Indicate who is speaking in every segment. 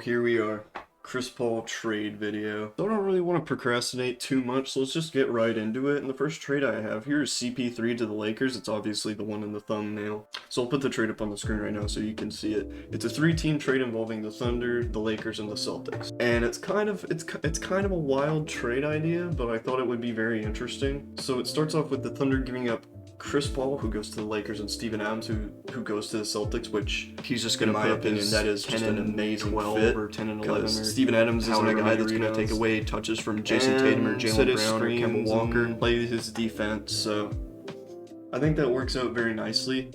Speaker 1: here we are. Chris Paul trade video. So I don't really want to procrastinate too much, so let's just get right into it. And the first trade I have here is CP3 to the Lakers. It's obviously the one in the thumbnail. So I'll put the trade up on the screen right now so you can see it. It's a 3-team trade involving the Thunder, the Lakers, and the Celtics. And it's kind of a wild trade idea, but I thought it would be very interesting. So it starts off with the Thunder giving up Chris Paul, who goes to the Lakers, and Steven Adams, who goes to the Celtics, which he's just going to put up his, that is just an amazing 12 fit, or 10 and 11. Steven Adams isn't a guy that's going to take away touches from Jason Tatum or Jaylen Brown or Kemba Walker, play his defense, so I think that works out very nicely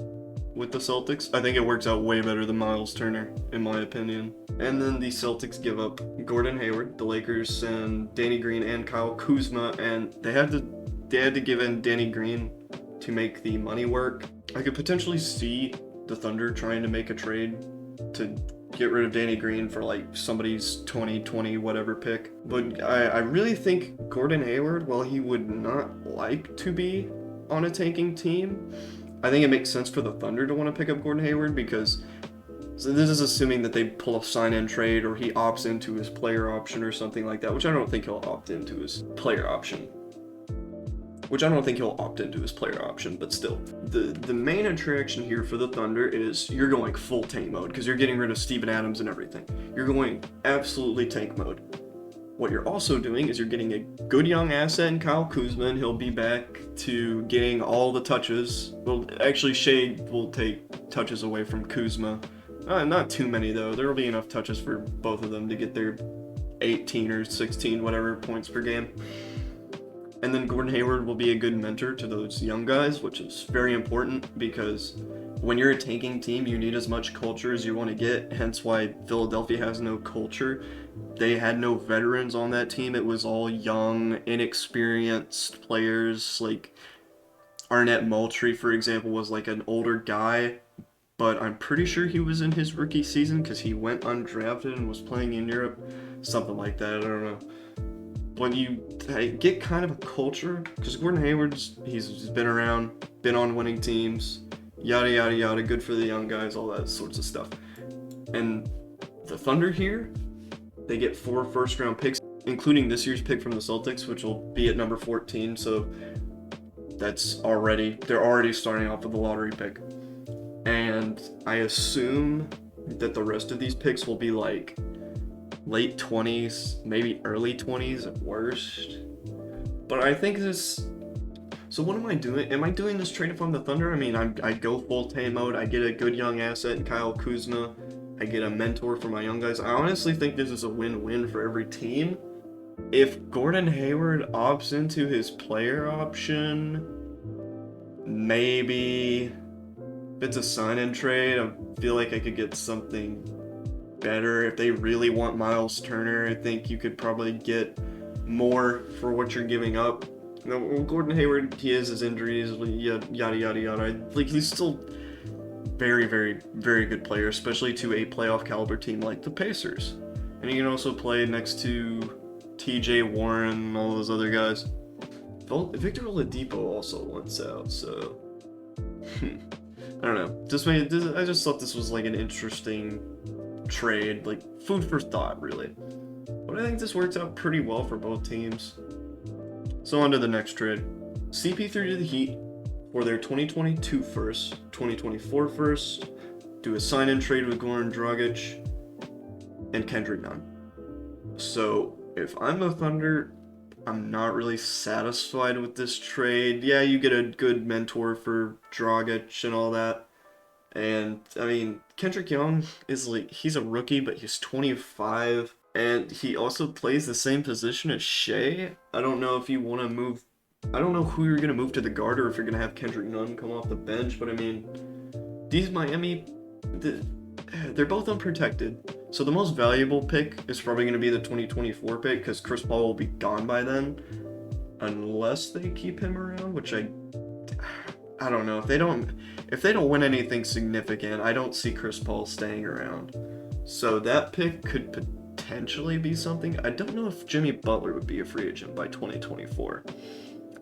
Speaker 1: with the Celtics. I think it works out way better than Miles Turner, in my opinion. And then the Celtics give up Gordon Hayward, the Lakers send Danny Green and Kyle Kuzma, and they had to give in Danny Green to make the money work. I could potentially see the Thunder trying to make a trade to get rid of Danny Green for like somebody's 2020 whatever pick. But I really think Gordon Hayward, while he would not like to be on a tanking team, I think it makes sense for the Thunder to want to pick up Gordon Hayward because so this is assuming that they pull a sign-in trade or he opts into his player option or something like that, which I don't think he'll opt into his player option. But still. The main attraction here for the Thunder is you're going full tank mode because you're getting rid of Steven Adams and everything. You're going absolutely tank mode. What you're also doing is you're getting a good young asset in Kyle Kuzma, and he'll be back to getting all the touches. Well, actually, Shea will take touches away from Kuzma. Not too many, though. There will be enough touches for both of them to get their 18 or 16, whatever, points per game. And then Gordon Hayward will be a good mentor to those young guys, which is very important because when you're a tanking team, you need as much culture as you want to get, hence why Philadelphia has no culture. They had no veterans on that team. It was all young, inexperienced players. Like Arnett Moultrie, for example, was like an older guy, but I'm pretty sure he was in his rookie season because he went undrafted and was playing in Europe. Something like that, I don't know. When you get kind of a culture, because Gordon Hayward's, he's been around, been on winning teams, yada yada yada, good for the young guys, all that sorts of stuff. And the Thunder here, they get 4 first-round picks, including this year's pick from the Celtics, which will be at number 14, so they're already starting off with a lottery pick. And I assume that the rest of these picks will be like late 20s, maybe early 20s at worst. But I think this... So what am I doing? Am I doing this trade if I'm the Thunder? I mean, I go full tank mode, I get a good young asset in Kyle Kuzma, I get a mentor for my young guys. I honestly think this is a win-win for every team. If Gordon Hayward opts into his player option, maybe if it's a sign-in trade, I feel like I could get something better. If they really want Miles Turner, I think you could probably get more for what you're giving up. Now, Gordon Hayward, he has his injuries, yada yada yada. Like, he's still very, very, very good player, especially to a playoff caliber team like the Pacers. And he can also play next to TJ Warren and all those other guys. Victor Oladipo also wants out, so I don't know. I just thought this was like an interesting trade, like food for thought, really. But I think this works out pretty well for both teams. So on to the next trade. CP3 to the Heat for their 2022 first, 2024 first, do a sign-in trade with Goran Dragic and Kendrick Nunn. So if I'm the Thunder, I'm not really satisfied with this trade. Yeah, you get a good mentor for Dragic and all that. And, I mean, Kendrick Young is like, he's a rookie, but he's 25. And he also plays the same position as Shea. I don't know if you want to move, I don't know who you're going to move to the guard or if you're going to have Kendrick Nunn come off the bench. But, I mean, these Miami, they're both unprotected. So the most valuable pick is probably going to be the 2024 pick because Chris Paul will be gone by then. Unless they keep him around, which I don't know. If they don't win anything significant, I don't see Chris Paul staying around. So that pick could potentially be something. I don't know if Jimmy Butler would be a free agent by 2024.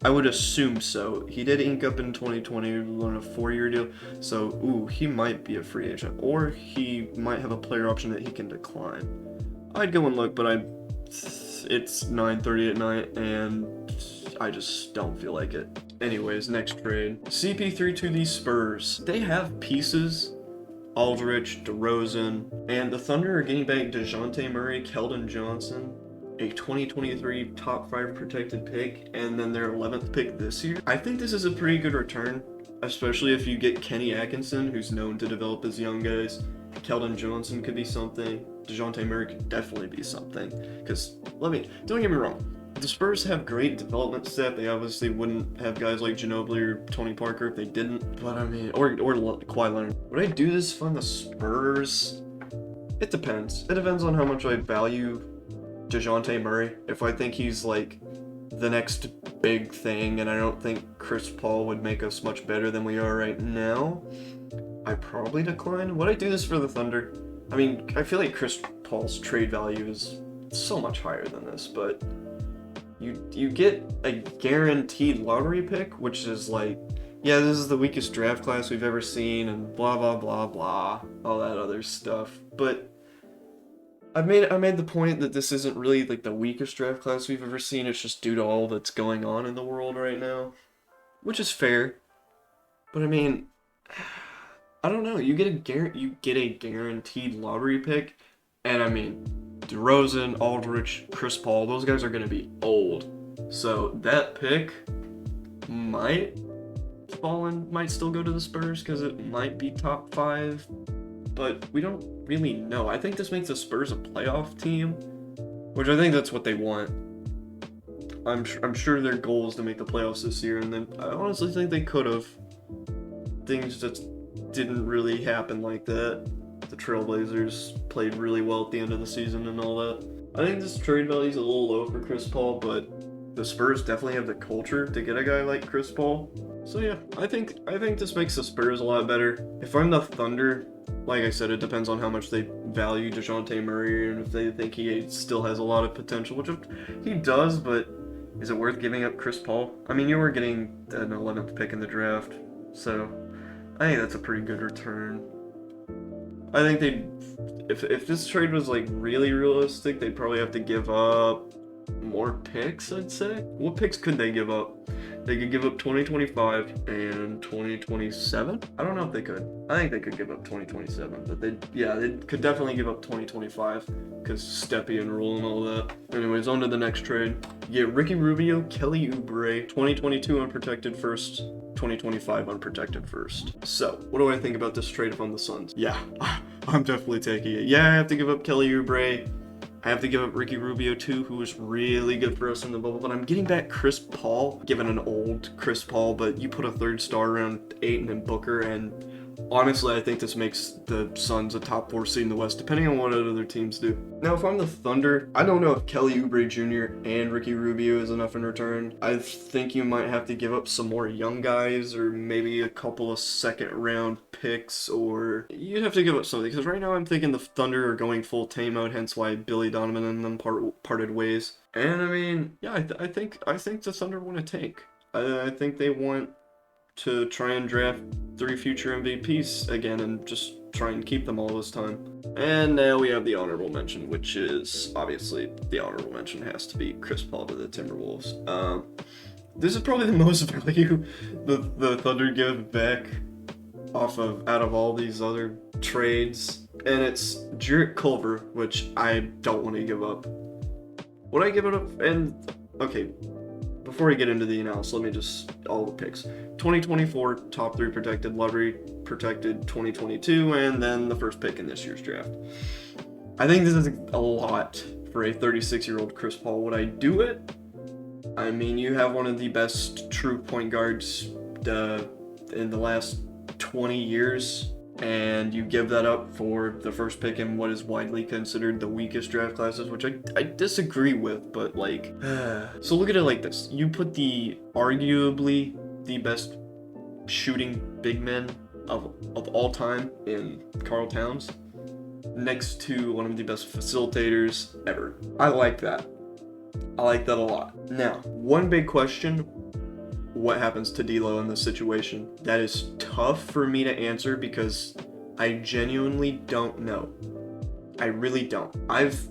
Speaker 1: I would assume so. He did ink up in 2020 on a 4-year deal, so ooh, he might be a free agent, or he might have a player option that he can decline. I'd go and look, but it's 9:30 at night, and I just don't feel like it. Anyways, next trade. CP3 to the Spurs. They have pieces, Aldridge, DeRozan, and the Thunder are getting back DeJounte Murray, Keldon Johnson, a 2023 top 5 protected pick, and then their 11th pick this year. I think this is a pretty good return, especially if you get Kenny Atkinson, who's known to develop his young guys. Keldon Johnson could be something. DeJounte Murray could definitely be something. Because, don't get me wrong, the Spurs have great development staff. They obviously wouldn't have guys like Ginobili or Tony Parker if they didn't. But I mean, or Kawhi Leonard. Would I do this from the Spurs? It depends. It depends on how much I value DeJounte Murray. If I think he's like the next big thing, and I don't think Chris Paul would make us much better than we are right now, I probably decline. Would I do this for the Thunder? I mean, I feel like Chris Paul's trade value is so much higher than this, but you get a guaranteed lottery pick, which is like, yeah, this is the weakest draft class we've ever seen, and blah blah blah blah, all that other stuff. But I made the point that this isn't really like the weakest draft class we've ever seen. It's just due to all that's going on in the world right now, which is fair. But I mean, I don't know. You get a guaranteed lottery pick, and I mean, DeRozan, Aldridge, Chris Paul, those guys are gonna be old. So that pick might still go to the Spurs because it might be top 5, but we don't really know. I think this makes the Spurs a playoff team, which I think that's what they want. I'm sure their goal is to make the playoffs this year, and then I honestly think they could have. Things just didn't really happen like that. The Trailblazers played really well at the end of the season and all that. I think this trade value is a little low for Chris Paul, but the Spurs definitely have the culture to get a guy like Chris Paul. So yeah, I think this makes the Spurs a lot better. If I'm the Thunder, like I said, it depends on how much they value DeJounte Murray and if they think he still has a lot of potential, which he does, but is it worth giving up Chris Paul? I mean, you were getting an 11th pick in the draft, so I think that's a pretty good return. I think if this trade was like really realistic, they'd probably have to give up more picks, I'd say. What picks could they give up? They could give up 2025 and 2027. I don't know if they could. I think they could give up 2027, but they could definitely give up 2025 because Stepien rule and all that. Anyways, on to the next trade. You get Ricky Rubio, Kelly Oubre, 2022 unprotected first, 2025 unprotected first. So, what do I think about this trade if I'm the Suns? Yeah, I'm definitely taking it. Yeah, I have to give up Kelly Oubre. I have to give up Ricky Rubio too, who was really good for us in the bubble, but I'm getting back Chris Paul, given an old Chris Paul, but you put a 3rd star around Ayton and Booker, and honestly, I think this makes the Suns a top 4 seed in the West, depending on what other teams do. Now, if I'm the Thunder, I don't know if Kelly Oubre Jr. and Ricky Rubio is enough in return. I think you might have to give up some more young guys, or maybe a couple of 2nd round picks, or you'd have to give up something, because right now I'm thinking the Thunder are going full tank mode, hence why Billy Donovan and them parted ways. And I mean, yeah, I think the Thunder want to tank. I think they want to try and draft 3 future MVPs again and just try and keep them all this time. And now we have the honorable mention, which is obviously the honorable mention has to be Chris Paul to the Timberwolves. This is probably the most value the Thunder give back out of all these other trades, and it's Jarrett Culver, which I don't want to give up. Would I give it up? And okay, before I get into the analysis, let me just all the picks. 2024 top 3 protected, lottery protected 2022, and then the 1st pick in this year's draft. I think this is a lot for a 36-year-old Chris Paul. Would I do it? I mean, you have one of the best true point guards in the last 20 years, and you give that up for the 1st pick in what is widely considered the weakest draft classes, which I disagree with, but like, so look at it like this. You put arguably the best shooting big men of all time in Karl Towns next to one of the best facilitators ever. I like that. I like that a lot. Now, one big question, what happens to D'Lo in this situation? That is tough for me to answer because I genuinely don't know. I really don't. I've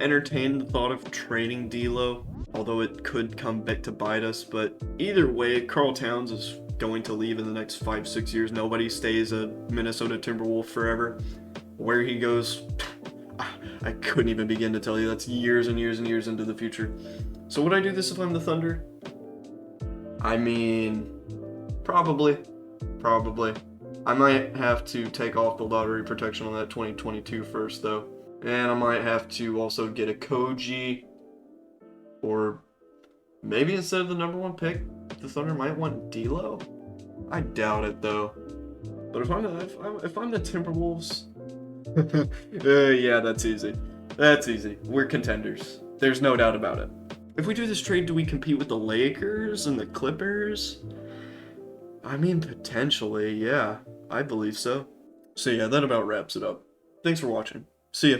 Speaker 1: entertained the thought of trading D'Lo, although it could come back to bite us, but either way, Karl Towns is going to leave in the next 5-6 years. Nobody stays a Minnesota Timberwolf forever. Where he goes, I couldn't even begin to tell you. That's years and years and years into the future. So would I do this if I'm the Thunder? I mean, probably. I might have to take off the lottery protection on that 2022 first, though. And I might have to also get a Koji, or maybe instead of the number 1 pick, the Thunder might want D'Lo. I doubt it, though. But if I'm the Timberwolves, yeah, that's easy. That's easy. We're contenders. There's no doubt about it. If we do this trade, do we compete with the Lakers and the Clippers? I mean, potentially, yeah. I believe so. So yeah, that about wraps it up. Thanks for watching. See ya.